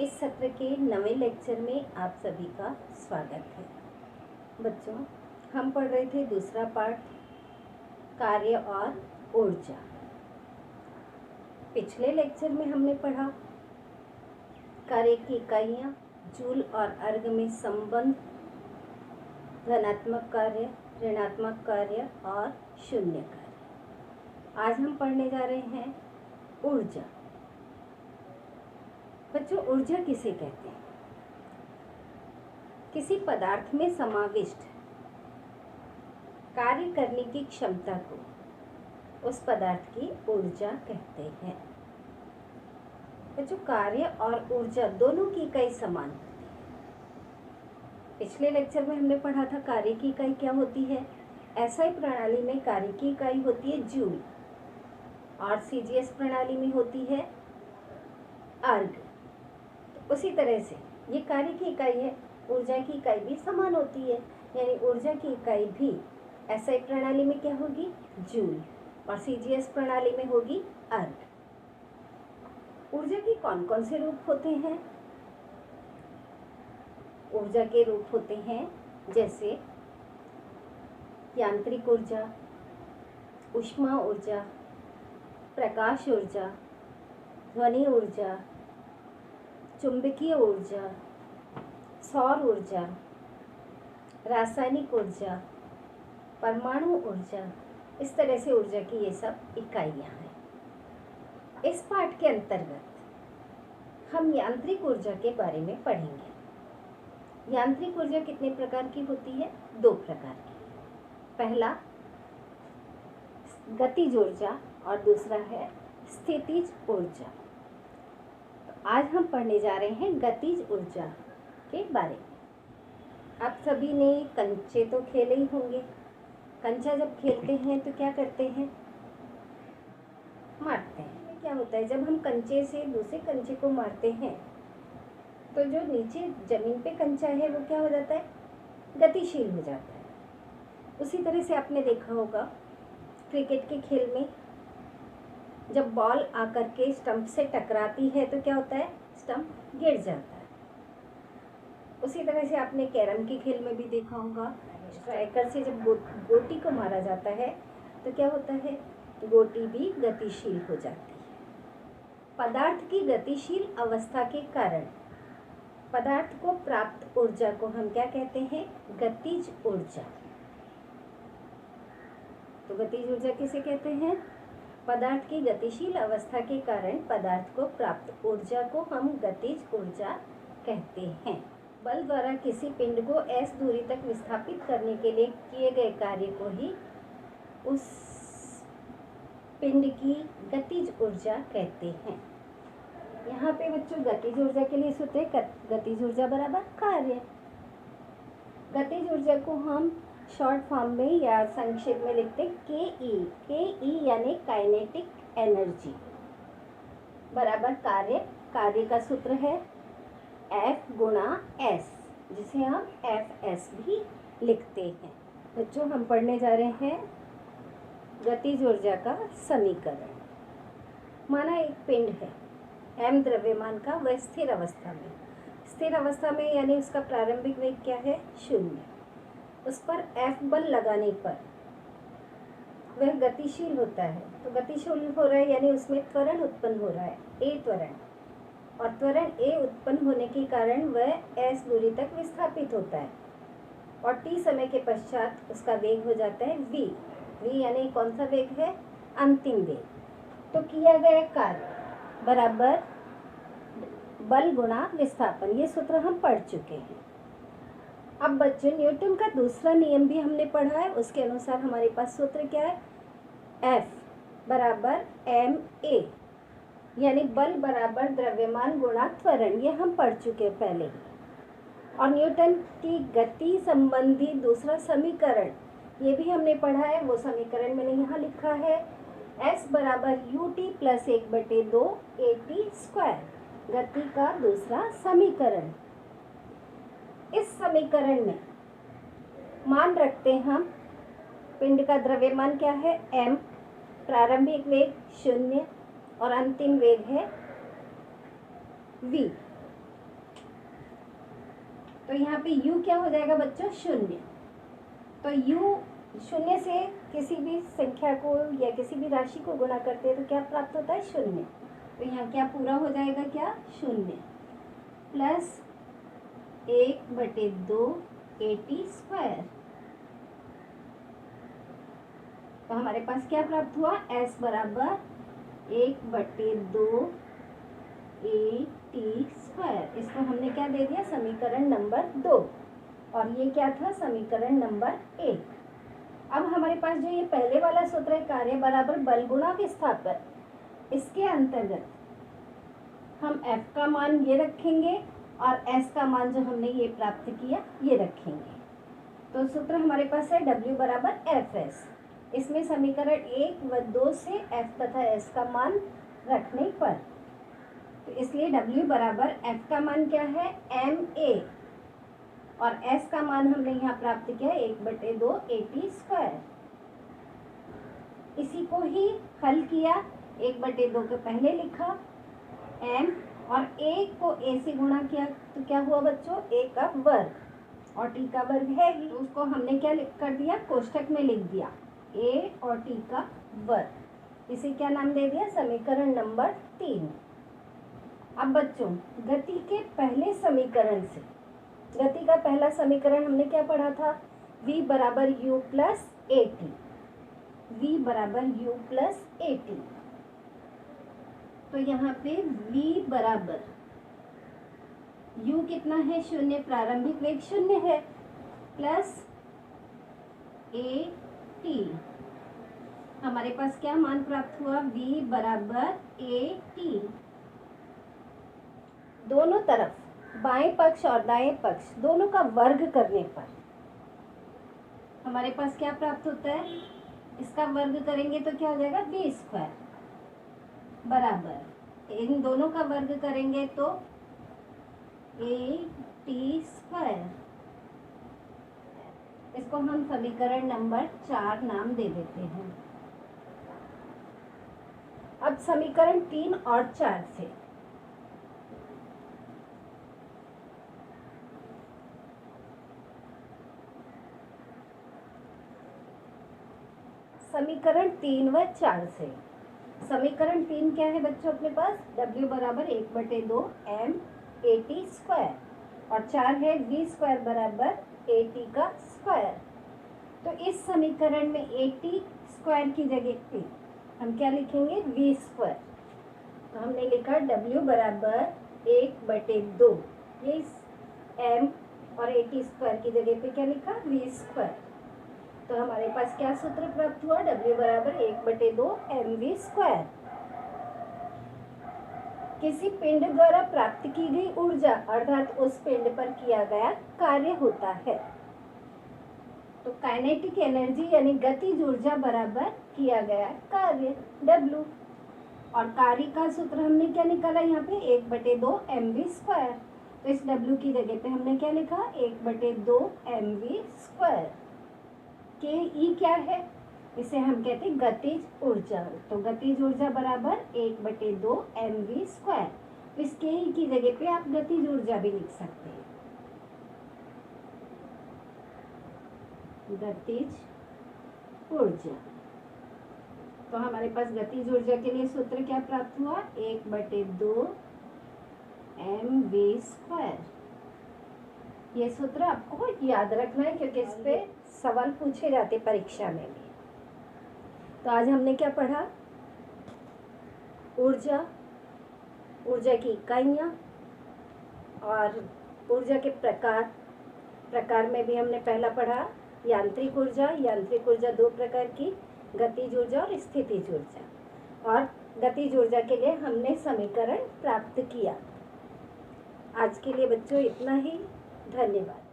इस सत्र के नवे लेक्चर में आप सभी का स्वागत है। बच्चों, हम पढ़ रहे थे दूसरा पार्ट कार्य और ऊर्जा। पिछले लेक्चर में हमने पढ़ा कार्य की इकाइयाँ, जूल और अर्ग में संबंध, धनात्मक कार्य, ऋणात्मक कार्य और शून्य कार्य। आज हम पढ़ने जा रहे हैं ऊर्जा। बच्चों, ऊर्जा किसे कहते हैं? किसी पदार्थ में समाविष्ट कार्य करने की क्षमता को उस पदार्थ की ऊर्जा कहते हैं। बच्चों, कार्य और ऊर्जा दोनों की इकाई समान होती है। पिछले लेक्चर में हमने पढ़ा था कार्य की इकाई क्या होती है। एसआई प्रणाली में कार्य की इकाई होती है जूल और सीजीएस प्रणाली में होती है अर्ग। उसी तरह से ये कार्य की इकाई है, ऊर्जा की इकाई भी समान होती है, यानी ऊर्जा की इकाई भी एसआई प्रणाली में क्या होगी, जूल, और सीजीएस प्रणाली में होगी अर्ग। ऊर्जा के कौन कौन से रूप होते हैं? ऊर्जा के रूप होते हैं जैसे यांत्रिक ऊर्जा, ऊष्मा ऊर्जा, प्रकाश ऊर्जा, ध्वनि ऊर्जा, चुंबकीय ऊर्जा, सौर ऊर्जा, रासायनिक ऊर्जा, परमाणु ऊर्जा। इस तरह से ऊर्जा की ये सब इकाइयाँ हैं। इस पाठ के अंतर्गत हम यांत्रिक ऊर्जा के बारे में पढ़ेंगे। यांत्रिक ऊर्जा कितने प्रकार की होती है? दो प्रकार की। पहला गतिज ऊर्जा और दूसरा है स्थितिज ऊर्जा। आज हम पढ़ने जा रहे हैं गतिज ऊर्जा के बारे में। आप सभी ने कंचे तो खेले ही होंगे। कंचा जब खेलते हैं तो क्या करते हैं? मारते हैं। क्या होता है, जब हम कंचे से दूसरे कंचे को मारते हैं तो जो नीचे जमीन पे कंचा है वो क्या हो जाता है? गतिशील हो जाता है। उसी तरह से आपने देखा होगा क्रिकेट के खेल में जब बॉल आकर के स्टंप से टकराती है तो क्या होता है? स्टंप गिर जाता है। उसी तरह से आपने कैरम के खेल में भी देखा होगा, स्ट्राइकर से जब गोटी को मारा जाता है तो क्या होता है? गोटी भी गतिशील हो जाती है। पदार्थ की गतिशील अवस्था के कारण पदार्थ को प्राप्त ऊर्जा को हम क्या कहते हैं? गतिज ऊर्जा। तो गतिज ऊर्जा किसे कहते हैं? पदार्थ की गतिशील अवस्था के कारण पदार्थ को प्राप्त ऊर्जा को हम गतिज ऊर्जा कहते हैं। बल द्वारा किसी पिंड को s दूरी तक विस्थापित करने के लिए किए गए कार्य को ही उस पिंड की गतिज ऊर्जा कहते हैं। यहाँ पे बच्चों गतिज ऊर्जा के लिए सूत्र है गतिज ऊर्जा बराबर कार्य। गतिज ऊर्जा को हम शॉर्ट फॉर्म में या संक्षेप में लिखते के ई यानी काइनेटिक एनर्जी बराबर कार्य। कार्य का सूत्र है F गुणा S, जिसे हम FS भी लिखते हैं। बच्चों, हम पढ़ने जा रहे हैं गतिज ऊर्जा का समीकरण। माना एक पिंड है m द्रव्यमान का, वह स्थिर अवस्था में, स्थिर अवस्था में यानी उसका प्रारंभिक वेग क्या है? 0। उस पर F बल लगाने पर वह गतिशील होता है। तो गतिशील हो रहा है यानी उसमें त्वरण उत्पन्न हो रहा है, A त्वरण, और त्वरण A उत्पन्न होने के कारण वह S दूरी तक विस्थापित होता है और t समय के पश्चात उसका वेग हो जाता है v यानी कौन सा वेग है? अंतिम वेग। तो किया गया कार्य बराबर बल गुणा विस्थापन। ये सूत्र हम पढ़ चुके हैं। अब बच्चों, न्यूटन का दूसरा नियम भी हमने पढ़ा है। उसके अनुसार हमारे पास सूत्र क्या है? F बराबर ma यानी बल बराबर द्रव्यमान गुणा त्वरण। ये हम पढ़ चुके हैं पहले ही। और न्यूटन की गति संबंधी दूसरा समीकरण ये भी हमने पढ़ा है। वो समीकरण मैंने यहाँ लिखा है S बराबर ut प्लस 1/2 at स्क्वायर, गति का दूसरा समीकरण। इस समीकरण में मान रखते हैं हम पिंड का द्रव्यमान क्या है? m, प्रारंभिक वेग 0 और अंतिम वेग है v। तो यहाँ पे u क्या हो जाएगा बच्चों, शून्य। तो u शून्य से किसी भी संख्या को या किसी भी राशि को गुणा करते हैं तो क्या प्राप्त होता है, शून्य। तो यहाँ क्या पूरा हो जाएगा, क्या, शून्य प्लस 1/2 AT स्क्वायर। तो हमारे पास क्या प्राप्त हुआ, s बराबर 1/2 AT स्क्वायर। इसको हमने क्या दे दिया, समीकरण नंबर 2, और ये क्या था, समीकरण नंबर 1। अब हमारे पास जो ये पहले वाला सूत्र है, कार्य बराबर बल गुणा विस्थापन, इसके अंतर्गत हम F का मान ये रखेंगे और S का मान जो हमने ये प्राप्त किया ये रखेंगे। तो सूत्र हमारे पास है W बराबर FS। इसमें समीकरण 1 व 2 से F तथा S का मान रखने पर, तो इसलिए W बराबर F का मान क्या है, MA, और S का मान हमने यहाँ प्राप्त किया 1/2 AT स्क्वायर। इसी को ही हल किया, 1/2 के पहले लिखा M, और A को A से गुणा किया तो क्या हुआ बच्चों, A का वर्ग, और T का वर्ग है ही, तो उसको हमने क्या कर दिया, कोष्ठक में लिख दिया, A और T का वर्ग। इसे क्या नाम दे दिया, समीकरण नंबर 3। अब बच्चों गति के पहले समीकरण से, गति का पहला समीकरण हमने क्या पढ़ा था, v बराबर u प्लस AT, v बराबर u प्लस AT। तो यहाँ पे v बराबर u कितना है, शून्य, प्रारंभिक वेग शून्य है, प्लस AT। हमारे पास क्या मान प्राप्त हुआ, v बराबर AT। दोनों तरफ बाएं पक्ष और दाएं पक्ष दोनों का वर्ग करने पर हमारे पास क्या प्राप्त होता है, इसका वर्ग करेंगे तो क्या हो जाएगा, v स्क्वायर बराबर, इन दोनों का वर्ग करेंगे तो AT स्क्वायर। इसको हम समीकरण नंबर 4 नाम दे देते हैं। अब समीकरण 3 और 4 से समीकरण 3 व 4 से, समीकरण 3 क्या है बच्चों अपने पास, W बराबर 1/2 M AT स्क्वायर, और 4 है v स्क्वायर बराबर AT का स्क्वायर। तो इस समीकरण में AT स्क्वायर की जगह पे हम क्या लिखेंगे, v स्क्वायर। तो हमने लिखा W बराबर 1/2, ये M और AT स्क्वायर की जगह पे क्या लिखा, v स्क्वायर। तो हमारे पास क्या सूत्र प्राप्त हुआ, W बराबर 1/2 mv स्क्वायर। किसी पिंड द्वारा प्राप्त की गई ऊर्जा अर्थात उस पिंड पर किया गया कार्य होता है। तो काइनेटिक एनर्जी यानी गतिज ऊर्जा बराबर किया गया कार्य W, और कार्य का सूत्र हमने क्या निकाला यहाँ पे, 1/2 mv स्क्वायर। तो इस W की जगह पे हमने क्या लिखा, 1/2 mv स्क्वायर। के ई क्या है, इसे हम कहते हैं गतिज ऊर्जा। तो गतिज ऊर्जा बराबर 1/2 mv स्क्वायर। तो इस के ई की जगह पे आप गतिज ऊर्जा भी लिख सकते हैं, गतिज ऊर्जा। तो हमारे पास गतिज ऊर्जा के लिए सूत्र क्या प्राप्त हुआ, 1/2 mv स्क्वायर। ये सूत्र आपको याद रखना है क्योंकि इस पे सवाल पूछे जाते परीक्षा में भी। तो आज हमने क्या पढ़ा, ऊर्जा, ऊर्जा की इकाइयाँ और ऊर्जा के प्रकार में भी हमने पहला पढ़ा यांत्रिक ऊर्जा। यांत्रिक ऊर्जा 2 प्रकार की, गतिज ऊर्जा और स्थितिज ऊर्जा। और गतिज ऊर्जा के लिए हमने समीकरण प्राप्त किया। आज के लिए बच्चों इतना ही, धन्यवाद।